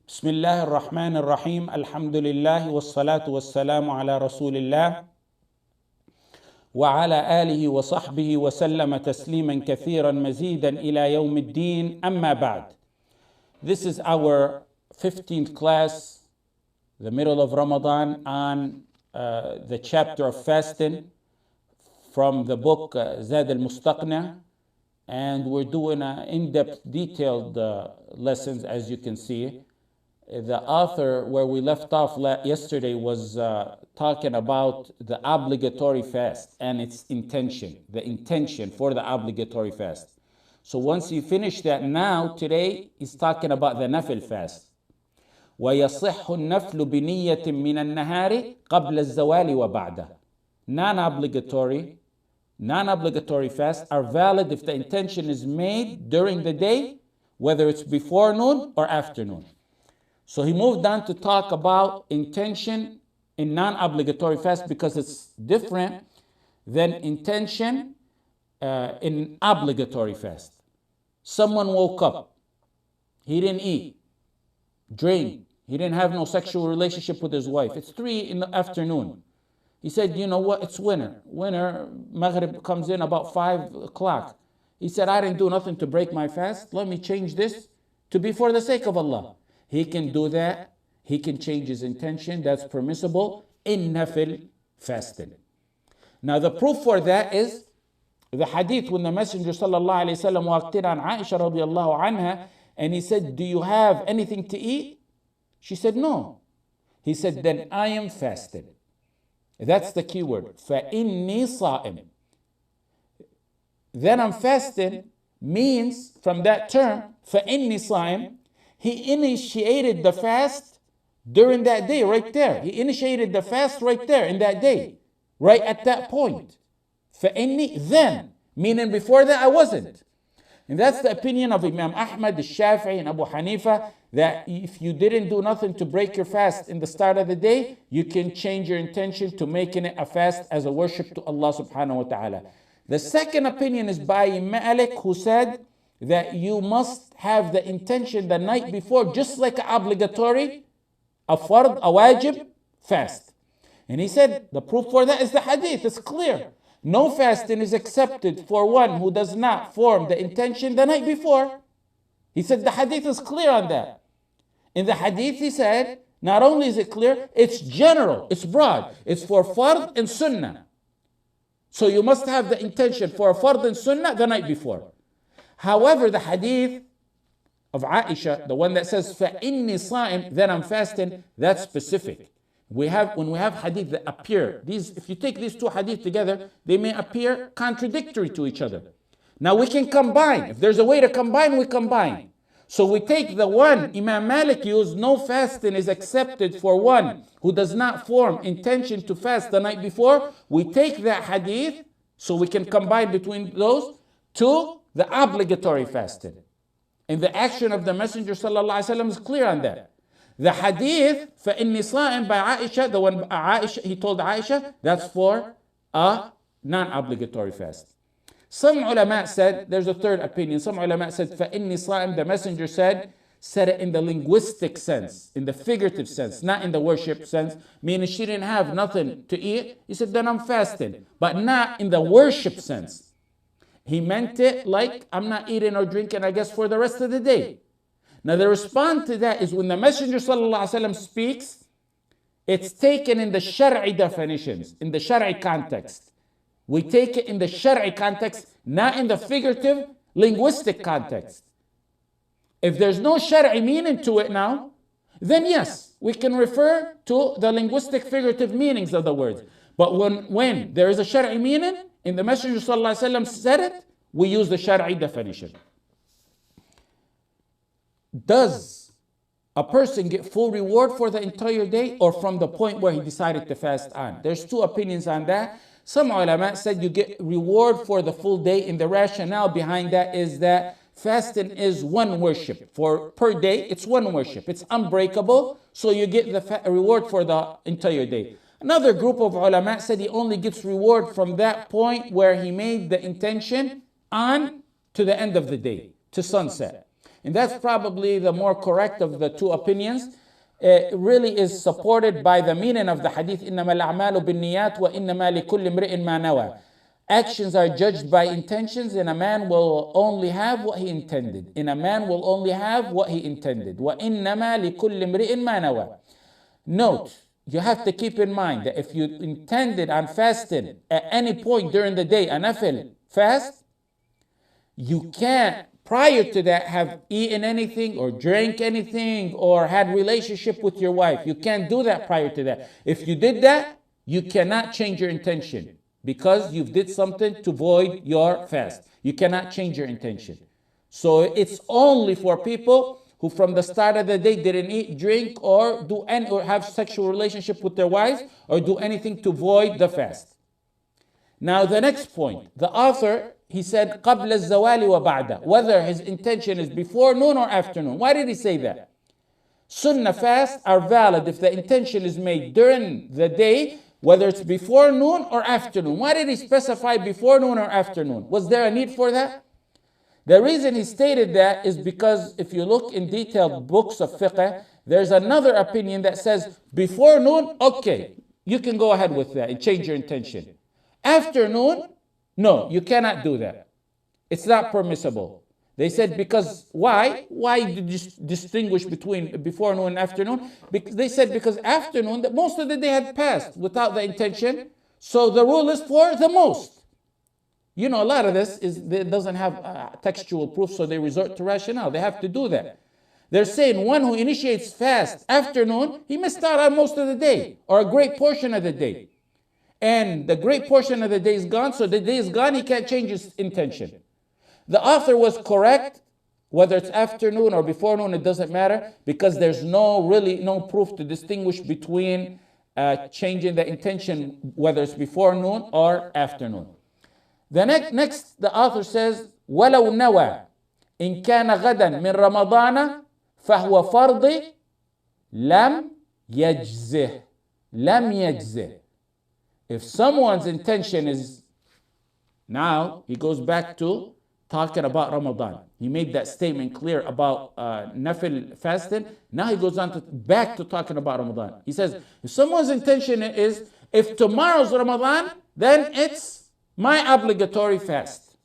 بسم الله الرحمن الرحيم الحمد لله والصلاة والسلام على رسول الله وعلى آله وصحبه وسلم تسليما كثيرا مزيدا إلى يوم الدين أما بعد. This is our 15th class, the middle of Ramadan, on the chapter of fasting from the book Zad al-Mustaqna, and we're doing in-depth detailed lessons, as you can see. The author, where we left off yesterday, was talking about the obligatory fast and its intention, the intention for the obligatory fast. So once you finish that, now today he's talking about the nafil fast. وَيَصِحُّ النَّفْلُ بِنِيَّةٍ مِّنَ النَّهَارِ قَبْلَ الزَّوَالِ وَبَعْدَهُ. Non-obligatory fasts are valid if the intention is made during the day, whether it's before noon or afternoon. So he moved on to talk about intention in non-obligatory fast because it's different than intention in obligatory fast. Someone woke up, he didn't eat, drink, he didn't have no sexual relationship with his wife. It's 3 in the afternoon. He said, you know what, it's winter. Maghrib comes in about 5 o'clock. He said, I didn't do nothing to break my fast. Let me change this to be for the sake of Allah. He can do that. He can change his intention. That's permissible in nafil fasting. Now the proof for that is the hadith when the Messenger sallallahu alaihi wasallam walked in on Aisha radiallahu anha, and he said, do you have anything to eat? She said, no. He said, then I am fasted. That's the key word. فَإِنِّي صَائِمٌ. Then I'm fasting means, from that term, فَإِنِّي صَائِمٌ, he initiated the fast during that day, right there. He initiated the fast right there in that day, right at that point. فَإِنِّي, then, meaning before that I wasn't. And that's the opinion of Imam Ahmad, Shaykh, and Abu Hanifa, that if you didn't do nothing to break your fast in the start of the day, you can change your intention to making it a fast as a worship to Allah subhanahu wa ta'ala. The second opinion is by Malik, who said that you must have the intention the night before, just like an obligatory, a fard, a wajib fast. And he said the proof for that is the hadith. It's clear. No fasting is accepted for one who does not form the intention the night before. He said the hadith is clear on that. In the hadith he said, not only is it clear, it's general, it's broad. It's for fard and sunnah. So you must have the intention for a fard and sunnah the night before. However, the hadith of Aisha, the one that says, فَإِنِّي صَائِمٌ, then I'm fasting, that's specific. When we have hadith that appear, if you take these two hadith together, they may appear contradictory to each other. Now we can combine. If there's a way to combine, we combine. So we take the one Imam Malik used, no fasting is accepted for one who does not form intention to fast the night before. We take that hadith, so we can combine between those, to the obligatory fasting. And the action of the Messenger sallallahu alaihi wasallam is clear on that. The hadith, فَإِنِّي صَائِمٌ by Aisha, the one he told Aisha, that's for a non-obligatory fast. Some ulama said, there's a third opinion, some ulama said, فَإِنِّي صَائِمٌ, the Messenger said it in the linguistic sense, in the figurative sense, not in the worship sense, meaning she didn't have nothing to eat. He said, then I'm fasting, but not in the worship sense. He meant it like, I'm not eating or drinking, I guess, for the rest of the day. Now the response to that is when the Messenger ﷺ speaks, it's taken in the Shar'i definitions, in the Shar'i context. We take it in the Shar'i context, not in the figurative, linguistic context. If there's no Shar'i meaning to it now, then yes, we can refer to the linguistic, figurative meanings of the words. But when there is a Shar'i meaning, and the Messenger ﷺ said it, we use the Shar'i definition. Does a person get full reward for the entire day or from the point where he decided to fast on? There's two opinions on that. Some ulama said you get reward for the full day, and the rationale behind that is that fasting is one worship. Per day, it's one worship. It's unbreakable, so you get the reward for the entire day. Another group of ulama said he only gets reward from that point where he made the intention on to the end of the day, to sunset. and that's probably the more correct of the two opinions. It really is supported by the meaning of the hadith, إِنَّمَا الْأَعْمَالُ بِالنِّيَّاتِ وَإِنَّمَا لِكُلِّ امْرِئٍ مَا نَوَى. Actions are judged by intentions, and a man will only have what he intended. And a man will only have what he intended. وَإِنَّمَا لِكُلِّ امْرِئٍ مَا نَوَى. Note, you have to keep in mind that if you intended on fasting at any point during the day, a nafil fast, you can't prior to that have eaten anything or drank anything or had relationship with your wife. You can't do that prior to that. If you did that, you cannot change your intention because you've did something to void your fast. You cannot change your intention. So it's only for people who from the start of the day didn't eat, drink, or do any or have sexual relationship with their wives or do anything to void the fast. Now the next point, the author, he said قبل الزوال وبعده, whether his intention is before noon or afternoon. Why did he say that? Sunnah fasts are valid if the intention is made during the day, whether it's before noon or afternoon. Why did he specify before noon or afternoon? Was there a need for that? The reason he stated that is because if you look in detailed books of fiqh, there's another opinion that says before noon, okay, you can go ahead with that and change your intention. Afternoon, no, you cannot do that. It's not permissible. They said because why? Why did you distinguish between before noon and afternoon? Because they said because afternoon, that most of the day had passed without the intention. So the rule is for the most. You know, a lot of this doesn't have textual proof, so they resort to rationale. They have to do that. They're saying one who initiates fast afternoon, he missed out on most of the day or a great portion of the day. And the great portion of the day is gone, so the day is gone, he can't change his intention. The author was correct, whether it's afternoon or before noon, it doesn't matter, because there's no proof to distinguish between changing the intention, whether it's before noon or afternoon. The next, the author says, وَلَوْ نَوَى إِنْ كَانَ غَدًا مِنْ رَمَضَانَ فَهُوَ فَرْضِ لَمْ يَجْزِهِ. لَمْ يَجْزِهِ. If someone's intention is, now he goes back to talking about Ramadan. He made that statement clear about nafil fasting. Now he goes on back to talking about Ramadan. He says, if someone's intention is, if tomorrow's Ramadan, then it's my obligatory fast.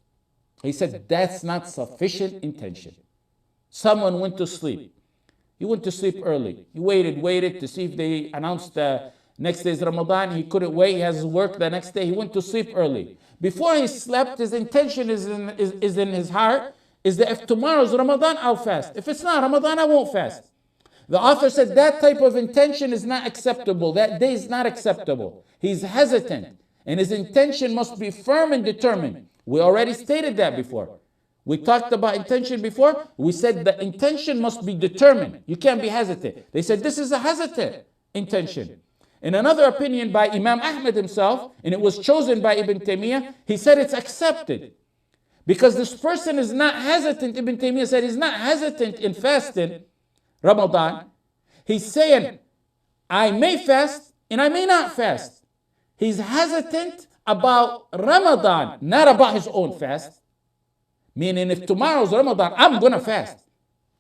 He said, that's not sufficient intention. Someone went to sleep. He went to sleep early. He waited to see if they announced the next day's Ramadan. He couldn't wait. He has work the next day. He went to sleep early. Before he slept, his intention is in his heart, is that if tomorrow's Ramadan, I'll fast. If it's not Ramadan, I won't fast. The author said that type of intention is not acceptable. That day is not acceptable. He's hesitant. And his intention must be firm and determined. We already stated that before. We talked about intention before. We said the intention must be determined. You can't be hesitant. They said this is a hesitant intention. In another opinion by Imam Ahmad himself, and it was chosen by Ibn Taymiyyah, he said it's accepted. Because this person is not hesitant. Ibn Taymiyyah said he's not hesitant in fasting Ramadan. He's saying, I may fast and I may not fast. He's hesitant about Ramadan, not about his own fast. Meaning if tomorrow's Ramadan, I'm going to fast.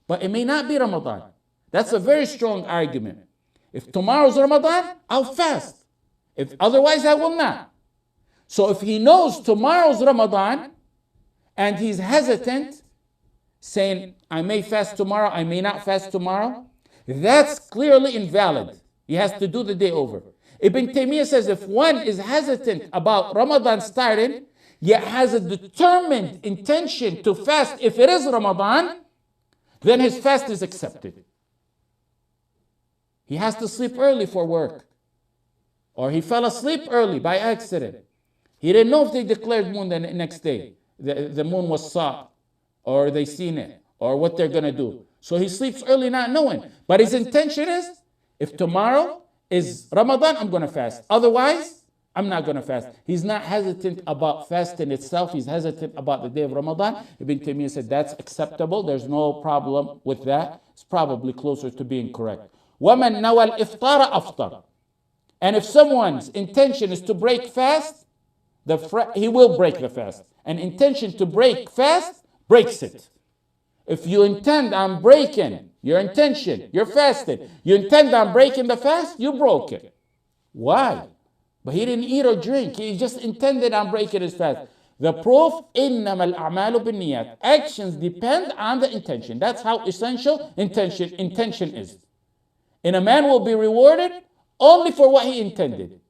But it may not be Ramadan. That's a very strong argument. If tomorrow's Ramadan, I'll fast. If otherwise, I will not. So if he knows tomorrow's Ramadan and he's hesitant, saying, I may fast tomorrow, I may not fast tomorrow, that's clearly invalid. He has to do the day over. Ibn Taymiyyah says if one is hesitant about Ramadan starting, yet has a determined intention to fast if it is Ramadan, then his fast is accepted. He has to sleep early for work. Or he fell asleep early by accident. He didn't know if they declared moon the next day. The moon was saw, or they seen it, or what they're going to do. So he sleeps early not knowing. But his intention is, if tomorrow is Ramadan, I'm going to fast. Otherwise, I'm not going to fast. He's not hesitant about fasting itself. He's hesitant about the day of Ramadan. Ibn Taymiyyah said that's acceptable. There's no problem with that. It's probably closer to being correct. وَمَنْ نَوَى الْإِفْطَارَ أَفْطَرَ. And if someone's intention is to break fast, he will break the fast. An intention to break fast breaks it. If you intend on breaking your intention, you're fasting, you intend on breaking the fast, you broke it. Why? But he didn't eat or drink. He just intended on breaking his fast. The proof, إِنَّمَا الْأَعْمَالُ بِالنِّيَّاتِ. Actions depend on the intention. That's how essential intention is. And a man will be rewarded only for what he intended.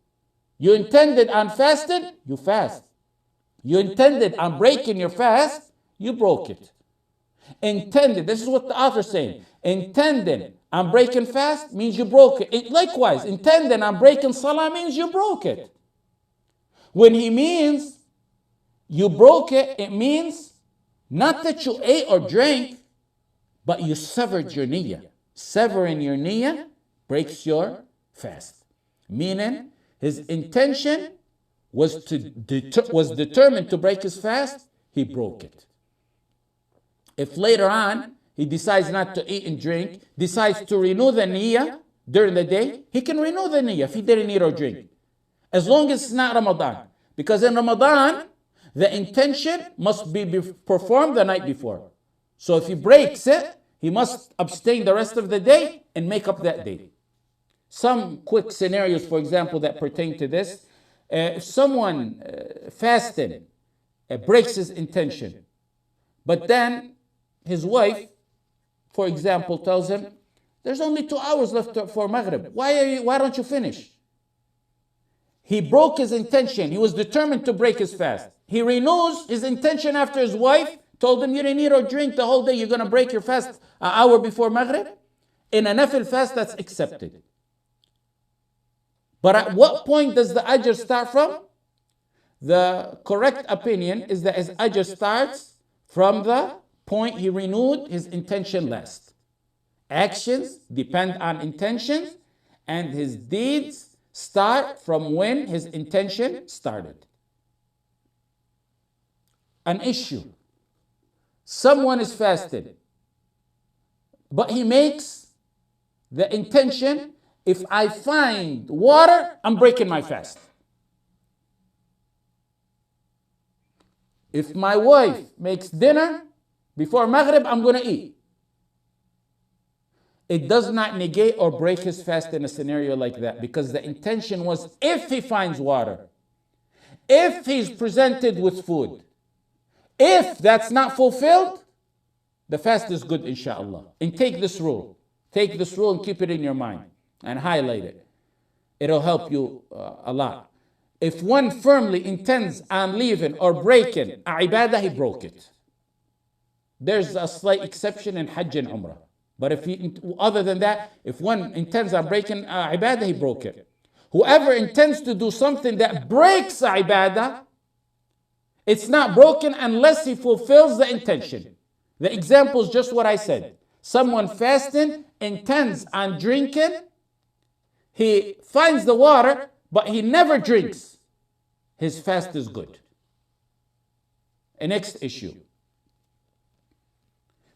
You intended on fasting, you fast. You intended on breaking your fast, you broke it. Intended, this is what the author is saying. Intended on breaking fast means you broke it. Likewise, intended on breaking salah means you broke it. When he means you broke it, it means not that you ate or drank, but you severed your niyyah. Severing your niyyah breaks your fast. Meaning, his intention was determined to break his fast, he broke it. If later on he decides not to eat and drink, decides to renew the niyyah during the day, he can renew the niyyah if he didn't eat or drink. As long as it's not Ramadan. Because in Ramadan, the intention must be performed the night before. So if he breaks it, he must abstain the rest of the day and make up that day. Some quick scenarios, for example, that pertain to this. If someone fasting breaks his intention, but then his wife, for example, tells him, there's only 2 hours left for Maghrib. Why don't you finish? He broke his intention. He was determined to break his fast. He renews his intention after his wife told him, you didn't eat or drink the whole day. You're going to break your fast an hour before Maghrib. In a nafil fast, that's accepted. But at what point does the ajr start from? The correct opinion is that his ajr starts from the point he renewed his intention last. Actions depend on intentions, and his deeds start from when his intention started. An issue. Someone is fasted, but he makes the intention, if I find water, I'm breaking my fast. If my wife makes dinner before Maghrib, I'm going to eat. It does not negate or break his fast in a scenario like that, because the intention was if he finds water, if he's presented with food. If that's not fulfilled, the fast is good, inshallah. And take this rule. Take this rule and keep it in your mind and highlight it. It'll help you a lot. If one firmly intends on leaving or breaking a ibadah, he broke it. There's a slight exception in Hajj and Umrah. But other than that, if one intends on breaking a ibadah, he broke it. Whoever intends to do something that breaks a ibadah, it's not broken unless he fulfills the intention. The example is just what I said. Someone fasting intends on drinking. He finds the water, but he never drinks. His fast is good. A next issue.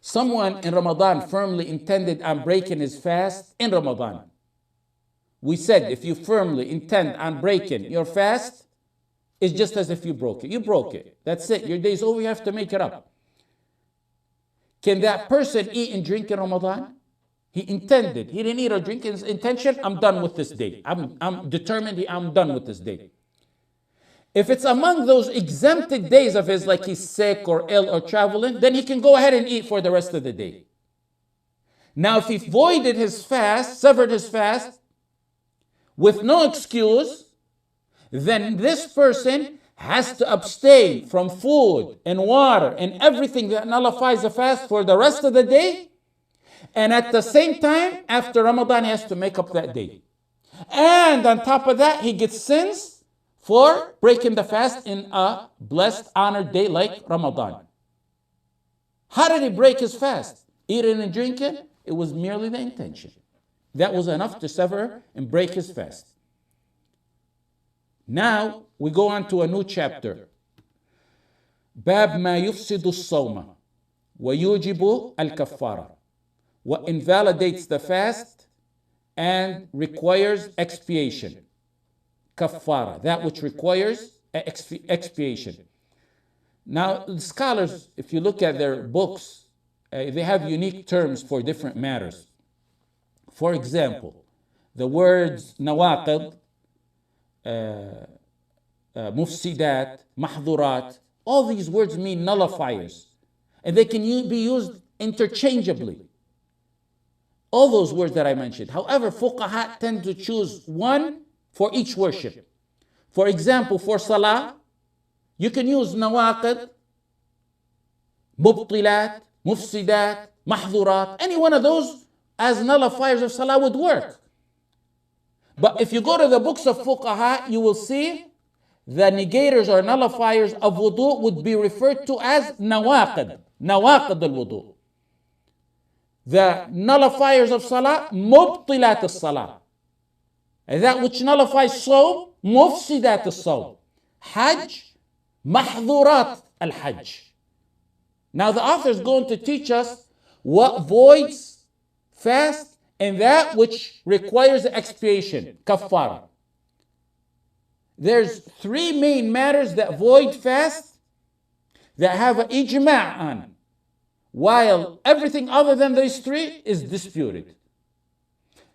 Someone in Ramadan firmly intended on breaking his fast in Ramadan. We said if you firmly intend on breaking your fast, it's just as if you broke it. You broke it. That's it. Your day's over. You have to make it up. Can that person eat and drink in Ramadan? He intended. He didn't eat or drink. His intention, I'm done with this day. I'm determined. I'm done with this day. If it's among those exempted days of his, like he's sick or ill or traveling, then he can go ahead and eat for the rest of the day. Now, if he voided his fast, severed his fast, with no excuse, then this person has to abstain from food and water and everything that nullifies the fast for the rest of the day. And at the same time, after Ramadan, he has to make up that day. And on top of that, he gets sins for breaking the fast in a blessed, honored day like Ramadan. How did he break his fast? Eating and drinking? It was merely the intention. That was enough to sever and break his fast. Now we go on to a new chapter. باب ما يفسد الصوم ويوجب الكفارة. What invalidates the fast and requires expiation. Kafara, that which requires expiation. Now, the scholars, if you look at their books, they have unique terms for different matters. For example, the words nawaqid, mufsidat, mahdurat, all these words mean nullifiers. And they can be used interchangeably. All those words that I mentioned. However, fuqaha tend to choose one for each worship. For example, for salah, you can use nawaqid, mubtilat, mufsidat, mahdurat. Any one of those as nullifiers of salah would work. But if you go to the books of fuqaha, you will see the negators or nullifiers of wudu would be referred to as nawaqid, nawaqid al-wudu. The nullifiers of salah, mubtilat al-salah. That which nullifies sawm, mufsidat al-sawm. Hajj, mahdurat al-hajj. Now the author is going to teach us what voids fast and that which requires expiation, kaffara. There's three main matters that void fast that have an ijma' on, while everything other than these three is disputed.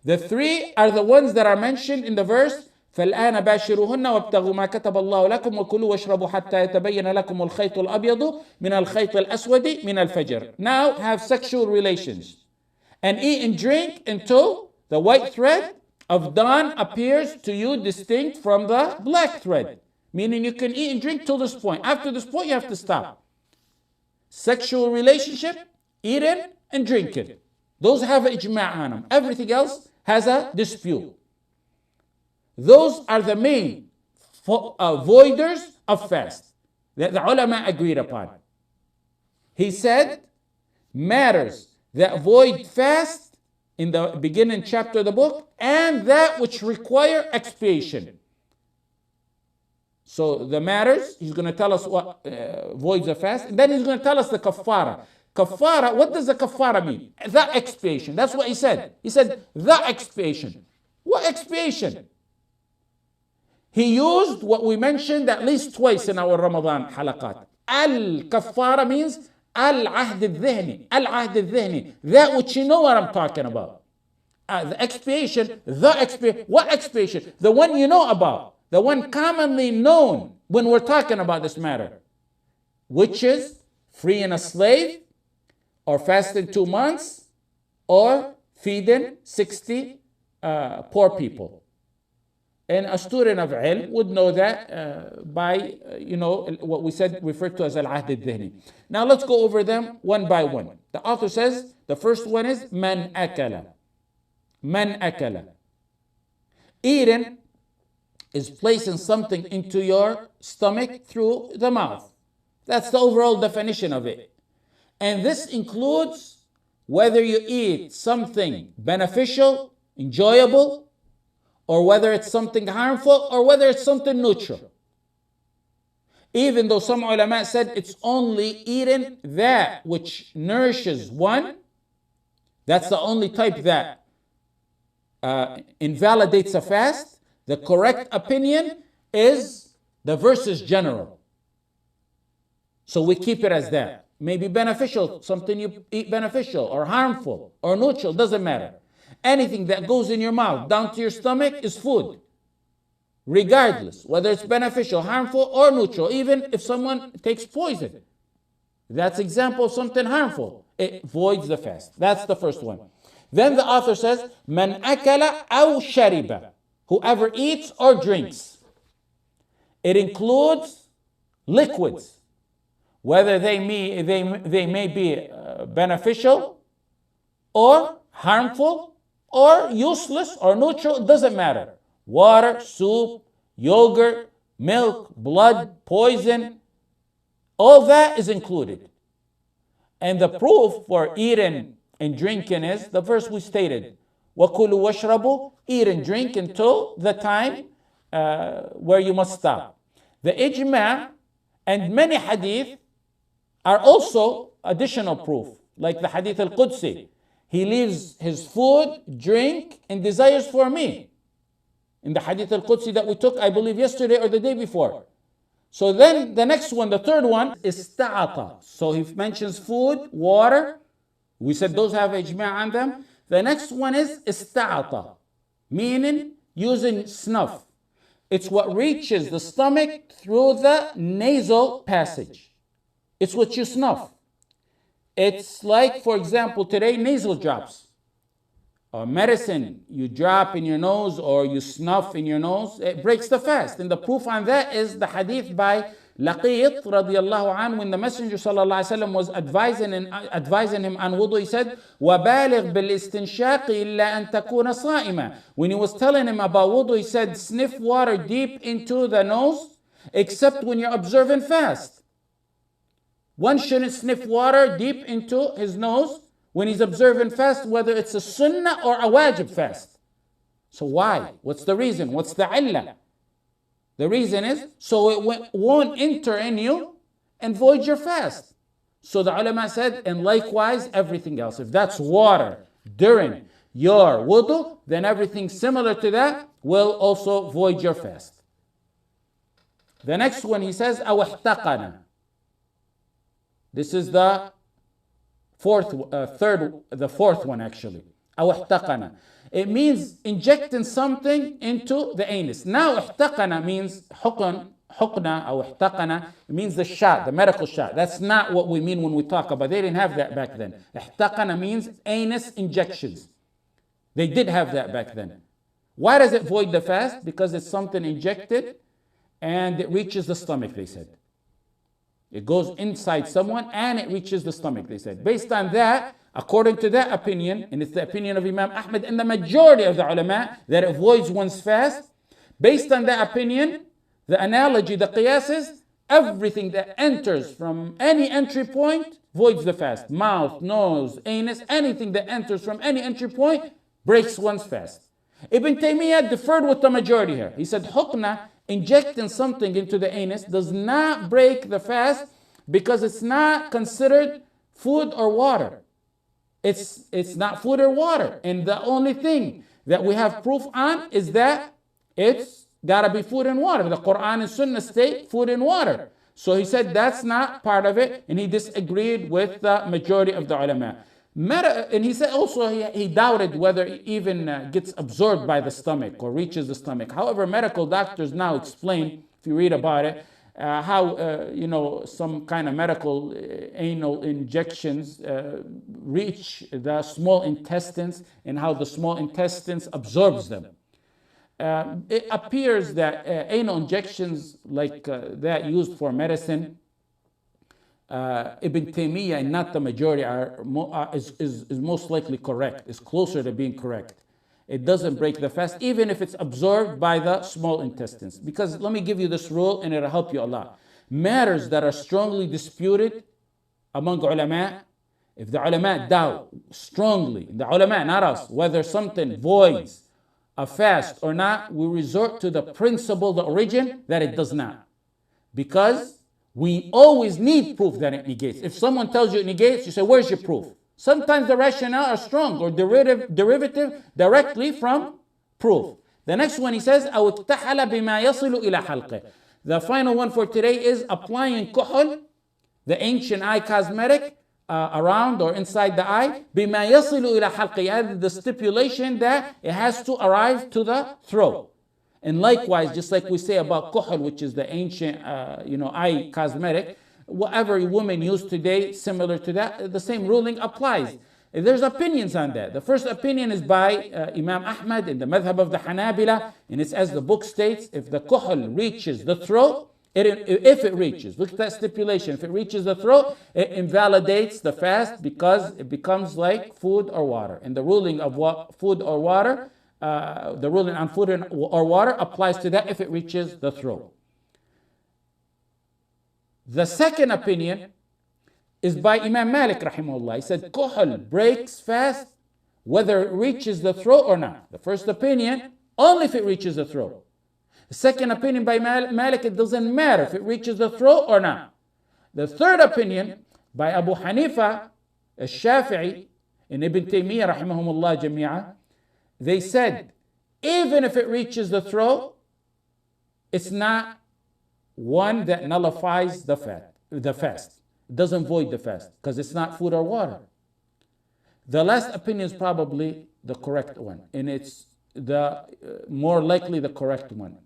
The three are the ones that are mentioned in the verse فالآن باشروهن وابتغوا ما كتب الله لكم وكلوا واشربوا حتى يتبين لكم الخيط الأبيض من الخيط الأسود من الفجر. Now have sexual relations and eat and drink until the white thread of dawn appears to you distinct from the black thread. Meaning you can eat and drink till this point. After this point you have to stop. Sexual relationship, eating and drinking. Those have an ijma' on them. Everything else has a dispute. Those are the main voiders of fast that the ulama agreed upon. He said, matters that void fast in the beginning chapter of the book and that which require expiation. So the matters, he's going to tell us what voids the fast, and then he's going to tell us the kaffara. Kaffara, what does the kaffara mean? The expiation. That's what he said. He said, the expiation. What expiation? He used what we mentioned at least twice in our Ramadan halaqat. Al-kaffara means al-ahd al-dhihni. Al-ahd al-dhihni. That which you know what I'm talking about. The expiation, what expiation? The one you know about. The one commonly known when we're talking about this matter. Which is freeing a slave, or fasting 2 months, or feeding 60 poor people. And a student of ilm would know that by, what we said referred to as al-ahd al-dhihni. Now let's go over them one by one. The author says, the first one is man akala. Man akala. Eating is placing something into your stomach through the mouth. That's the overall definition of it. And this includes whether you eat something beneficial, enjoyable, or whether it's something harmful, or whether it's something neutral. Even though some ulama said it's only eating that which nourishes one, that's the only type that invalidates a fast. The correct opinion is the verse is general. So we keep it as that. Maybe beneficial, something you eat beneficial, or harmful, or neutral, doesn't matter. Anything that goes in your mouth down to your stomach is food. Regardless, whether it's beneficial, harmful, or neutral, even if someone takes poison. That's example of something harmful. It voids the fast. That's the first one. Then the author says, Man akala aw shariba. Whoever eats or drinks. It includes liquids. Whether they may be beneficial or harmful or useless or neutral, it doesn't matter. Water, soup, yogurt, milk, blood, poison, all that is included. And the proof for eating and drinking is the verse we stated. وَكُلُوا وَاشْرَبُوا. Eat and drink until the time where you must stop. The ijma' and many hadith are also additional proof. Like the hadith al-Qudsi. He leaves his food, drink, and desires for me. In the hadith al-Qudsi that we took, I believe yesterday or the day before. So then the next one, the third one, is ta'ata. So he mentions food, water, We said those have ijma' on them. The next one is ista'ata, meaning using snuff. It's what reaches the stomach through the nasal passage. It's what you snuff. It's like, for example, today, nasal drops or medicine you drop in your nose or you snuff in your nose. It breaks the fast. And the proof on that is the hadith by Laqit radiallahu anhu, when the Messenger sallallahu alaihi wasallam was advising him on wudu. He said, وَبَالِغْ بِالْإِسْتِنْشَاقِ إِلَّا أَن تَكُونَ صَائِمًا. When he was telling him about wudu, he said, sniff water deep into the nose, except when you're observing fast. One shouldn't sniff water deep into his nose when he's observing fast, whether it's a sunnah or a wajib fast. So why? What's the reason? What's the illah? The reason is so it won't enter in you and void your fast. So the ulama said, and likewise everything else. If that's water during your wudu, then everything similar to that will also void your fast. The next one, he says, أو احتقن. This is the fourth one actually. أو احتقن. It means injecting something into the anus. Now احتقن means حقنة أو احتقن. It means the shot, the medical shot. That's not what we mean when we talk about. They didn't have that back then. احتقن means anus injections. They did have that back then. Why does it void the fast? Because it's something injected and it reaches the stomach, they said. It goes inside someone and it reaches the stomach, they said. Based on that, according to that opinion, and it's the opinion of Imam Ahmad and the majority of the ulama, that it voids one's fast. Based on that opinion, the analogy, the qiyas is, everything that enters from any entry point voids the fast. Mouth, nose, anus, anything that enters from any entry point breaks one's fast. Ibn Taymiyyah differed with the majority here. He said, hukna, injecting something into the anus, does not break the fast because it's not considered food or water. It's not food or water. And the only thing that we have proof on is that it's gotta be food and water. The Quran and Sunnah state food and water. So he said that's not part of it, and he disagreed with the majority of the ulama. And he said also he doubted whether it even gets absorbed by the stomach or reaches the stomach. However, medical doctors now explain, if you read about it, how some kind of medical anal injections reach the small intestines and how the small intestines absorbs them. It appears that anal injections like that used for medicine, Ibn Taymiyyah and not the majority is most likely correct, is closer to being correct. It doesn't break the fast, even if it's absorbed by the small intestines. Because let me give you this rule and it'll help you a lot. Matters that are strongly disputed among ulama, if the ulama doubt strongly, the ulama, not us, whether something voids a fast or not, we resort to the principle, the origin, that it does not. Because we always need proof that it negates. If someone tells you it negates, you say, where's your proof? Sometimes the rationale are strong or derivative directly from proof. The next one he says, أو اكتحل بما يصل إلى حلقه. The final one for today is applying kuhl, the ancient eye cosmetic, around or inside the eye. بما يصل إلى حلقه. The stipulation that it has to arrive to the throat. And likewise, just like we say about kuhl, which is the ancient eye cosmetic, whatever women use today, similar to that, the same ruling applies. There's opinions on that. The first opinion is by Imam Ahmad in the madhab of the Hanabila, and it's as the book states, if the kuhl reaches the throat, if it reaches, look at that stipulation, if it reaches the throat, it invalidates the fast because it becomes like food or water. And the ruling of food or water, the ruling on food or water applies to that if it reaches the throat. The second opinion is by Imam Malik rahimahullah. He said kuhl breaks fast whether it reaches the throat or not. The first opinion, only if it reaches the throat. The second opinion by Malik, it doesn't matter if it reaches the throat or not. The third opinion by Abu Hanifa, al-Shafi'i, and Ibn Taymiyyah rahimahumullah jami'ah, they said even if it reaches the throat, it's not one that nullifies the fast. It doesn't void the fast because it's not food or water. The last opinion is probably the correct one, and it's the more likely the correct one.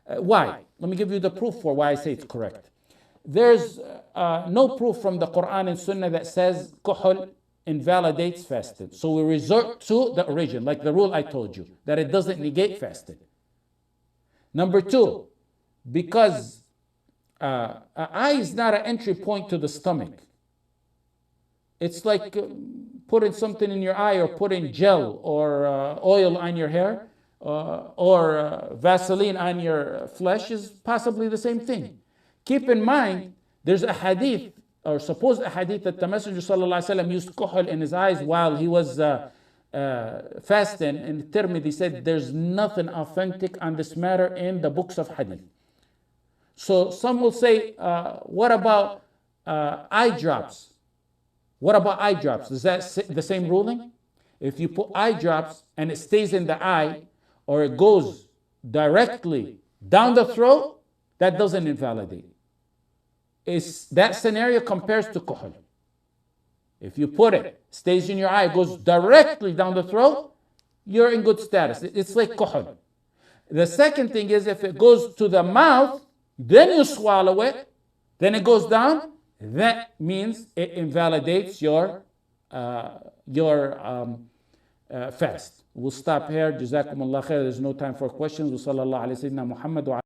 Why? Let me give you the proof for why I say it's correct. There's no proof from the Quran and Sunnah that says kuhul invalidates fasting. So we resort to the origin, like the rule I told you, that it doesn't negate fasting. Number two, because eye is not an entry point to the stomach. It's like putting something in your eye or putting gel or oil on your hair or Vaseline on your flesh is possibly the same thing. Keep in mind, there's a hadith or supposed hadith that the Messenger ﷺ used kuhul in his eyes while he was fasting. And Tirmidhi said there's nothing authentic on this matter in the books of hadith. So some will say, what about eye drops? What about eye drops? Is that the same ruling? If you put eye drops and it stays in the eye or it goes directly down the throat, that doesn't invalidate. That scenario compares to kuhul. If you put it, stays in your eye, goes directly down the throat, you're in good status. It's like kuhul. The second thing is if it goes to the mouth, then you swallow it, then it goes down, that means it invalidates your fast. We'll stop here. Jazakumullah khair. There's no time for questions. Wa sallallahu alayhi wa sallam Muhammad wa